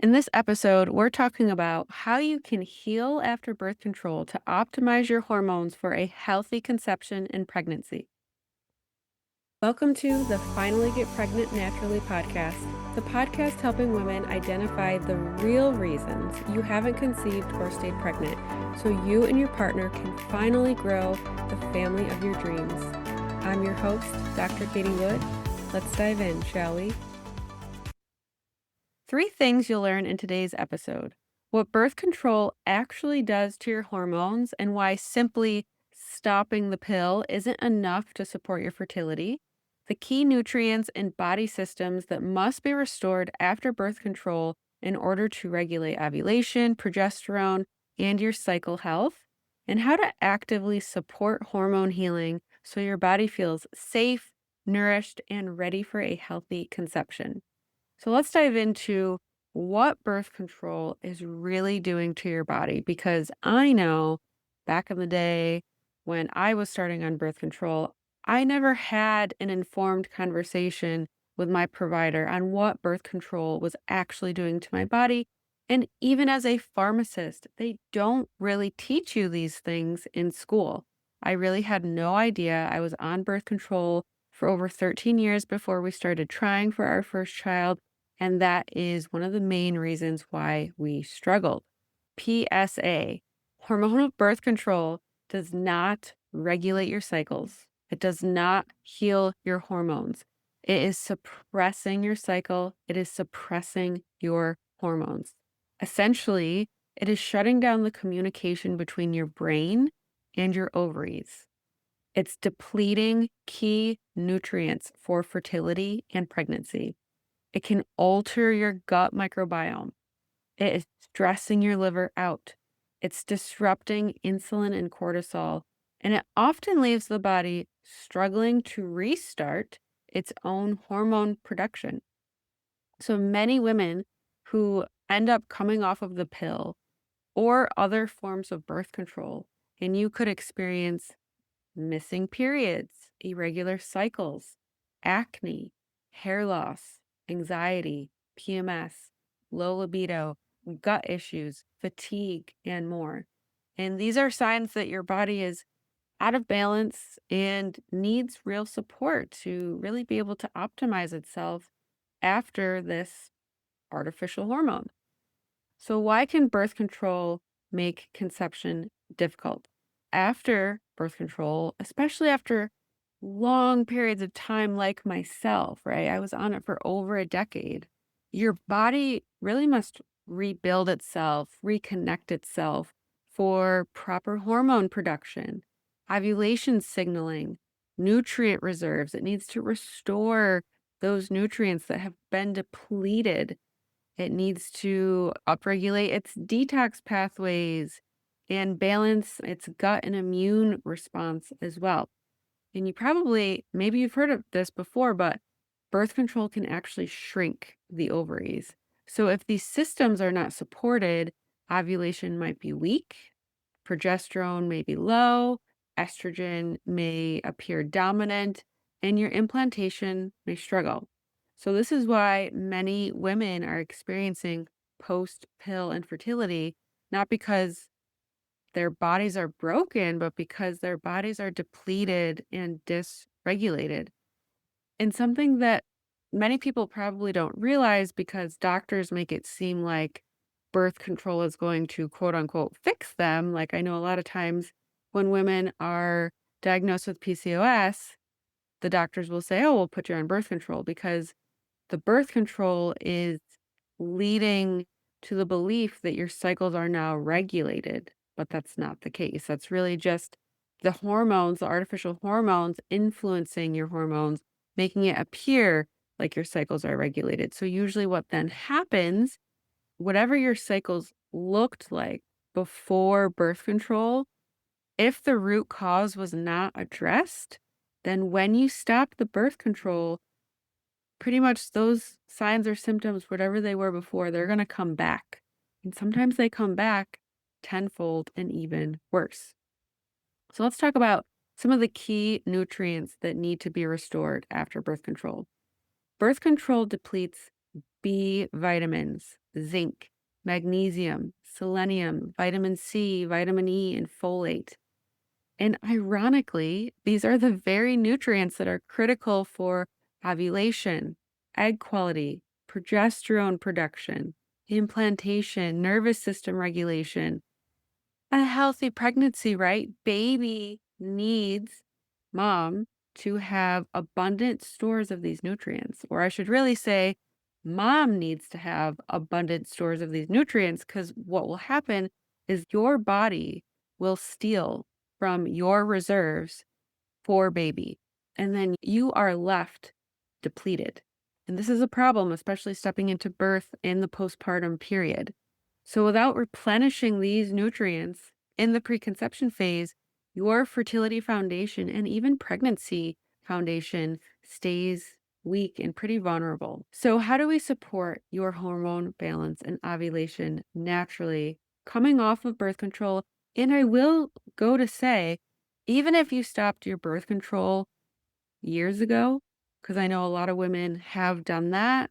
In this episode, we're talking about how you can heal after birth control to optimize your hormones for a healthy conception and pregnancy. Welcome to the Finally Get Pregnant Naturally podcast, the podcast helping women identify the real reasons you haven't conceived or stayed pregnant so you and your partner can finally grow the family of your dreams. I'm your host, Dr. Katie Wood. Let's dive in, shall we? 3 things you'll learn in today's episode: what birth control actually does to your hormones and why simply stopping the pill isn't enough to support your fertility, the key nutrients and body systems that must be restored after birth control in order to regulate ovulation, progesterone, and your cycle health, and how to actively support hormone healing so your body feels safe, nourished, and ready for a healthy conception. So let's dive into what birth control is really doing to your body, because I know back in the day when I was starting on birth control, I never had an informed conversation with my provider on what birth control was actually doing to my body. And even as a pharmacist, they don't really teach you these things in school. I really had no idea. I was on birth control for over 13 years before we started trying for our first child. And that is one of the main reasons why we struggled. PSA: hormonal birth control does not regulate your cycles. It does not heal your hormones. It is suppressing your cycle. It is suppressing your hormones. Essentially, it is shutting down the communication between your brain and your ovaries. It's depleting key nutrients for fertility and pregnancy. It can alter your gut microbiome. It is stressing your liver out. It's disrupting insulin and cortisol, and it often leaves the body struggling to restart its own hormone production. So many women who end up coming off of the pill or other forms of birth control, and you could experience missing periods, irregular cycles, acne, hair loss, anxiety, PMS, low libido, gut issues, fatigue, and more. And these are signs that your body is out of balance and needs real support to really be able to optimize itself after this artificial hormone. So, why can birth control make conception difficult? After birth control, especially after long periods of time, like myself, right? I was on it for over a decade. Your body really must rebuild itself, reconnect itself for proper hormone production, ovulation signaling, nutrient reserves. It needs to restore those nutrients that have been depleted. It needs to upregulate its detox pathways and balance its gut and immune response as well. And maybe you've heard of this before, but birth control can actually shrink the ovaries. So if these systems are not supported, ovulation might be weak, progesterone may be low, estrogen may appear dominant, and your implantation may struggle. So, this is why many women are experiencing post pill infertility, not because their bodies are broken, but because their bodies are depleted and dysregulated. And something that many people probably don't realize, because doctors make it seem like birth control is going to quote unquote fix them. Like, I know a lot of times when women are diagnosed with PCOS, the doctors will say, oh, we'll put you on birth control, because the birth control is leading to the belief that your cycles are now regulated, but that's not the case. That's really just the hormones, the artificial hormones influencing your hormones, making it appear like your cycles are regulated. So, usually, what then happens, whatever your cycles looked like before birth control, if the root cause was not addressed, then when you stop the birth control, pretty much those signs or symptoms, whatever they were before, they're going to come back. And sometimes they come back tenfold and even worse. So let's talk about some of the key nutrients that need to be restored after birth control. Birth control depletes B vitamins, zinc, magnesium, selenium, vitamin C, vitamin E, and folate. And ironically, these are the very nutrients that are critical for ovulation, egg quality, progesterone production, implantation, nervous system regulation, a healthy pregnancy, right? Baby needs mom to have abundant stores of these nutrients. Or I should really say, mom needs to have abundant stores of these nutrients because what will happen is your body will steal from your reserves for baby. And then you are left depleted. And this is a problem, especially stepping into birth and the postpartum period. So, without replenishing these nutrients in the preconception phase, your fertility foundation and even pregnancy foundation stays weak and pretty vulnerable. So, how do we support your hormone balance and ovulation naturally coming off of birth control? And I will go to say, even if you stopped your birth control years ago, because I know a lot of women have done that,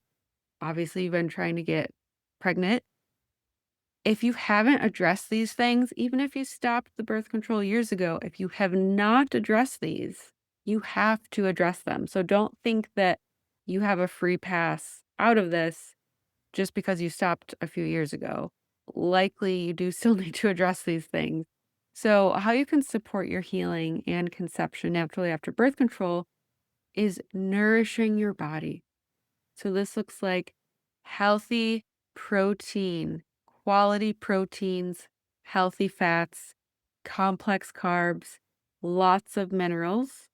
obviously, you've been trying to get pregnant. If you haven't addressed these things, even if you stopped the birth control years ago, if you have not addressed these, you have to address them. So don't think that you have a free pass out of this just because you stopped a few years ago. Likely, you do still need to address these things. So, how you can support your healing and conception naturally after birth control is nourishing your body. So this looks like healthy protein, quality proteins, healthy fats, complex carbs, lots of minerals.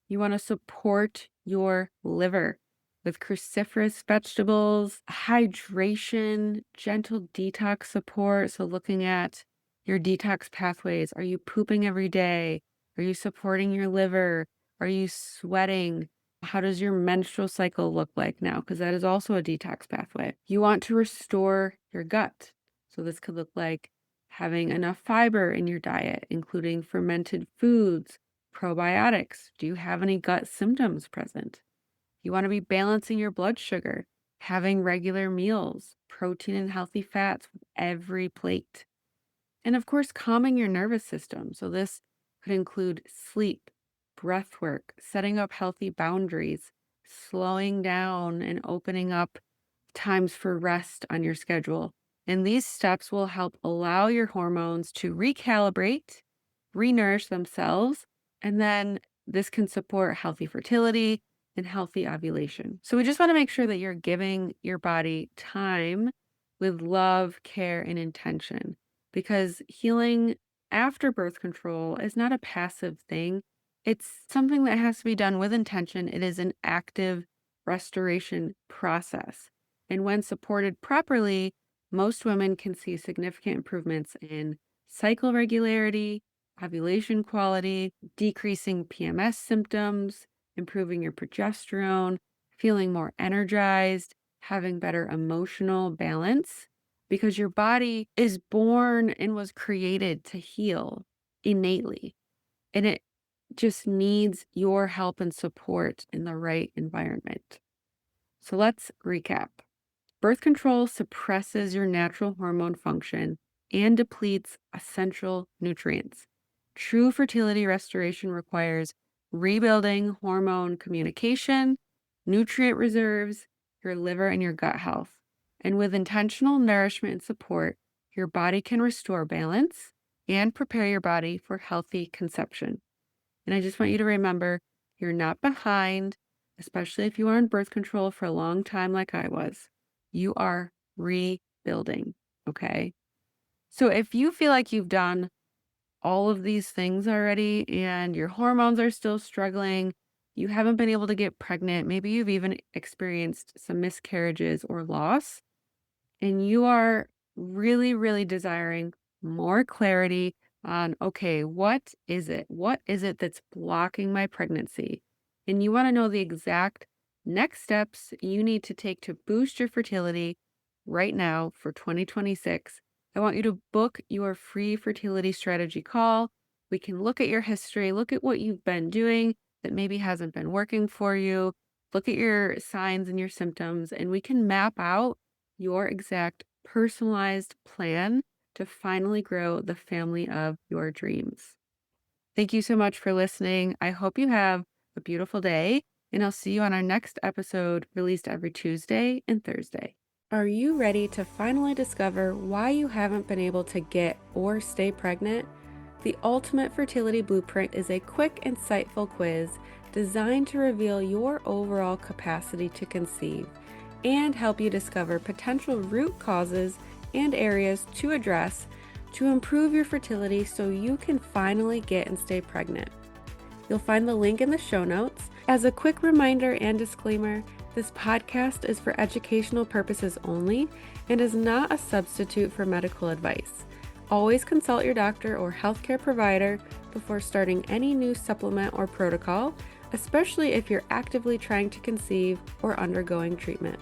You want to support your liver with cruciferous vegetables, hydration, gentle detox support. So, looking at your detox pathways. Are you pooping every day? Are you supporting your liver? Are you sweating? How does your menstrual cycle look like now? Because that is also a detox pathway. You want to restore your gut. So, this could look like having enough fiber in your diet, including fermented foods, probiotics. Do you have any gut symptoms present? You want to be balancing your blood sugar, having regular meals, protein and healthy fats with every plate. And of course, calming your nervous system. So this could include sleep, breath work, setting up healthy boundaries, slowing down and opening up times for rest on your schedule. And these steps will help allow your hormones to recalibrate, renourish themselves, and then this can support healthy fertility and healthy ovulation. So we just want to make sure that you're giving your body time with love, care, and intention because healing after birth control is not a passive thing. It's something that has to be done with intention. It is an active restoration process. And when supported properly, most women can see significant improvements in cycle regularity, ovulation quality, decreasing PMS symptoms, improving your progesterone, feeling more energized, having better emotional balance, because your body is born and was created to heal innately. And it just needs your help and support in the right environment. So let's recap. Birth control suppresses your natural hormone function and depletes essential nutrients. True fertility restoration requires rebuilding hormone communication, nutrient reserves, your liver, and your gut health. And with intentional nourishment and support, your body can restore balance and prepare your body for healthy conception. And I just want you to remember you're not behind, especially if you are on birth control for a long time like I was. You are rebuilding. Okay. So if you feel like you've done all of these things already and your hormones are still struggling, you haven't been able to get pregnant, maybe you've even experienced some miscarriages or loss, and you are really, really desiring more clarity on, okay, what is it? What is it that's blocking my pregnancy? And you want to know the exact next steps you need to take to boost your fertility right now for 2026. I want you to book your free fertility strategy call. We can look at your history, look at what you've been doing that maybe hasn't been working for you, look at your signs and your symptoms, and we can map out your exact personalized plan to finally grow the family of your dreams. Thank you so much for listening. I hope you have a beautiful day, and I'll see you on our next episode released every Tuesday and Thursday. Are you ready to finally discover why you haven't been able to get or stay pregnant? The Ultimate Fertility Blueprint is a quick, insightful quiz designed to reveal your overall capacity to conceive and help you discover potential root causes and areas to address to improve your fertility so you can finally get and stay pregnant. You'll find the link in the show notes. As a quick reminder and disclaimer, this podcast is for educational purposes only and is not a substitute for medical advice. Always consult your doctor or healthcare provider before starting any new supplement or protocol, especially if you're actively trying to conceive or undergoing treatment.